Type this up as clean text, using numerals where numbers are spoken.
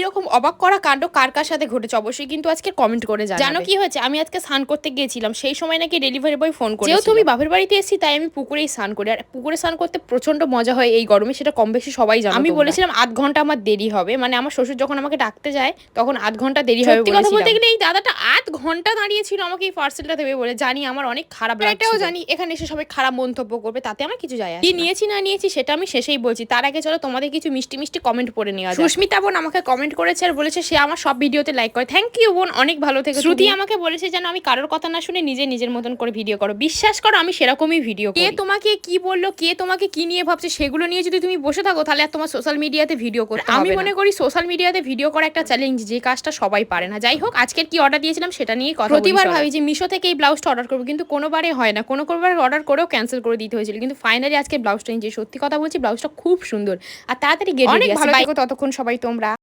এইরকম অবাক করা কাণ্ড কার কার সাথে ঘটেছে অবশ্যই কিন্তু আজকে কমেন্ট করে জানো কি হয়েছে। আমি আজকে স্নান করতে গিয়েছিলাম, সেই সময় নাকি ডেলিভারি বয় ফোন করে, যেহেতু আমি বাপের বাড়িতে এসেছি তাই আমি পুকুরেই স্নান করি। আর পুকুরে স্নান করতে প্রচন্ড মজা হয় এই গরমে, সেটা কম বেশি সবাই জানো। আমি বলেছিলাম আধ ঘন্টা আমার দেরি হবে, মানে আমার শ্বশুর যখন আমাকে ডাকতে যায় তখন আধ ঘন্টা দেরি হবে। সত্যি কথা বলতে গেলে এই দাদাটা আধ ঘন্টা দাঁড়িয়েছিল আমাকে এই পার্সেলটা দেবে বলে। জানি আমার অনেক খারাপ লাগছে, এটাও জানি এখানে এসে সবাই খারাপ মন্তব্য করবে, তাতে আমার কিছু যায় আসে না। কি নিয়েছি না নিয়েছি সেটা আমি শেষেই বলছি। তার আগে চলো তোমাদের কিছু মিষ্টি মিষ্টি কমেন্ট পড়ে নেওয়া যাক। সুস্মিতা বোন আমাকে কমেন্ট করেছে আর বলেছে সে আমার সব ভিডিওতে লাইক করে। থ্যাংক ইউ বোন, অনেক ভালো থেকে। শ্রুতি আমাকে বলেছে যেন আমি কারোর কথা না শুনে নিজের মতন করে ভিডিও করো। বিশ্বাস করো আমি সেরকমই ভিডিও করি। কে তোমাকে কি বললো, কে তোমাকে কি নিয়ে ভাবছে, সেগুলো নিয়ে যদি তুমি বসে থাকো তাহলে আর তোমার সোশ্যাল মিডিয়াতে ভিডিও করতে হবে না। আমি মনে করি সোশ্যাল মিডিয়াতে ভিডিও করা একটা চ্যালেঞ্জ, যে কাজটা সবাই পারে না। যাই হোক, আজকের কি অর্ডার দিয়েছিলাম সেটা নিয়ে কথা বলি। প্রতিবার ভাবি যে মিশো থেকে এই ব্লাউজটা অর্ডার করবো, কিন্তু কোনোবারে হয় না, কোনোবার অর্ডার করেও ক্যান্সেল করে দিতে হয়েছিল। কিন্তু ফাইনালি আজকে ব্লাউজটা নিয়েছি। সত্যি কথা বলছি ব্লাউজটা খুব সুন্দর আর তাড়াতাড়ি গেট অনেক ভালো। ততক্ষণ সবাই তোমরা